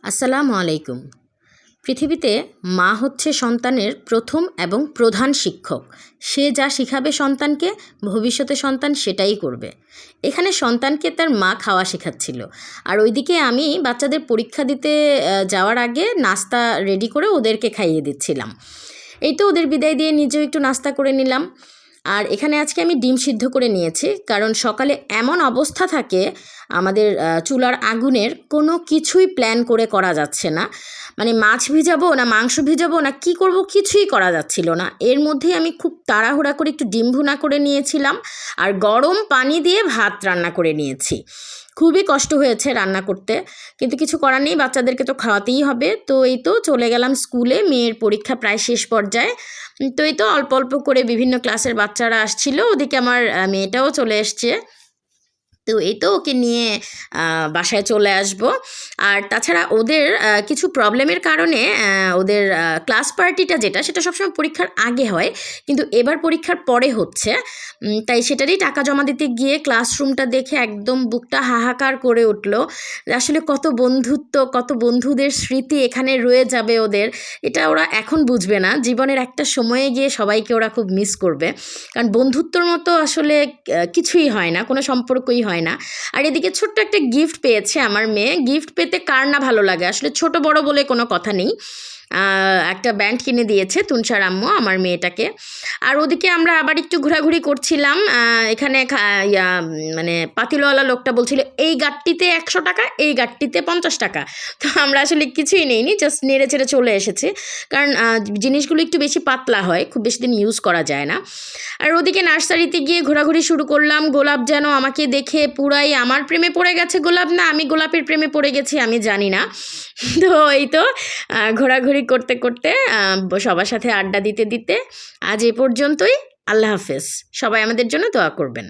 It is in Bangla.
আসসালামু আলাইকুম। পৃথিবীতে মা হচ্ছে সন্তানের প্রথম এবং প্রধান শিক্ষক। সে যা শিখাবে সন্তানকে, ভবিষ্যতে সন্তান সেটাই করবে। এখানে সন্তানকে তার মা খাওয়া শেখাচ্ছিল, আর ওইদিকে আমি বাচ্চাদের পরীক্ষা দিতে যাওয়ার আগে নাস্তা রেডি করে ওদেরকে খাইয়ে দিচ্ছিলাম। এই তো ওদের বিদায় দিয়ে নিজেও একটু নাস্তা করে নিলাম। আর এখানে আজকে আমি ডিম সিদ্ধ করে নিয়েছি, কারণ সকালে এমন অবস্থা থাকে আমাদের চুলার আগুনের, কোনো কিছুই প্ল্যান করে করা যাচ্ছে না। মানে মাছ ভিজাবো না মাংস ভিজাবো না কি করব কিছুই করা যাচ্ছিল না। এর মধ্যেই আমি খুব তাড়াহুড়া করে একটু ডিম ভুনা করে নিয়েছিলাম আর গরম পানি দিয়ে ভাত রান্না করে নিয়েছি। খুবই কষ্ট হয়েছে রান্না করতে, কিন্তু কিছু করার নেই, বাচ্চাদেরকে তো খাওয়াতেই হবে। তো এই তো চলে গেলাম স্কুলে, মেয়ের পরীক্ষা প্রায় শেষ পর্যায়ে। তো এই তো অল্প অল্প করে বিভিন্ন ক্লাসের বাচ্চারা আসছিল, ওদিকে আমার মেয়েটাও চলে এসছে। তো এই তো ওকে নিয়ে বাসায় চলে আসব। আর তাছাড়া ওদের কিছু প্রবলেমের কারণে ওদের ক্লাস পার্টিটা যেটা সেটা সবসময় পরীক্ষার আগে হয়, কিন্তু এবার পরীক্ষার পরে হচ্ছে। তাই সেটারই টাকা জমা দিতে গিয়ে ক্লাসরুমটা দেখে একদম বুকটা হাহাকার করে উঠলো। আসলে কত বন্ধুত্ব, কত বন্ধুদের স্মৃতি এখানে রয়ে যাবে ওদের, এটা ওরা এখন বুঝবে না। জীবনের একটা সময়ে গিয়ে সবাইকে ওরা খুব মিস করবে, কারণ বন্ধুত্বর মতো আসলে কিছুই হয় না, কোনো সম্পর্কই হয় না। আর এদিকে ছোট্ট একটা গিফট পেয়েছে আমার মেয়ে। গিফট পেতে কার না ভালো লাগে, আসলে ছোট বড় বলে কোনো কথা নেই। একটা ব্যান্ড কিনে দিয়েছে তুনশার আম্মু আমার মেয়েটাকে। আর ওদিকে আমরা আবার একটু ঘোরাঘুরি করছিলাম। এখানে মানে পাতিলওয়ালা লোকটা বলছিল এই গাড়টিতে 100 টাকা, এই গাড়টিতে 50 টাকা। তো আমরা আসলে কিছুই নেইনি, জাস্ট নেড়ে চেড়ে চলে এসেছি, কারণ জিনিসগুলো একটু বেশি পাতলা হয়, খুব বেশি দিন ইউজ করা যায় না। আর ওদিকে নার্সারিতে গিয়ে ঘোরাঘুরি শুরু করলাম। গোলাপ যেন আমাকে দেখে পুরাই আমার প্রেমে পড়ে গেছে, গোলাপ না আমি গোলাপের প্রেমে পড়ে গেছি আমি জানি না। তো এই তো ঘোরাঘুরি করতে করতে সবার সাথে আড্ডা দিতে দিতে আজ এ পর্যন্তই। আল্লাহ হাফেজ। সবাই আমাদের জন্য দোয়া করবেন।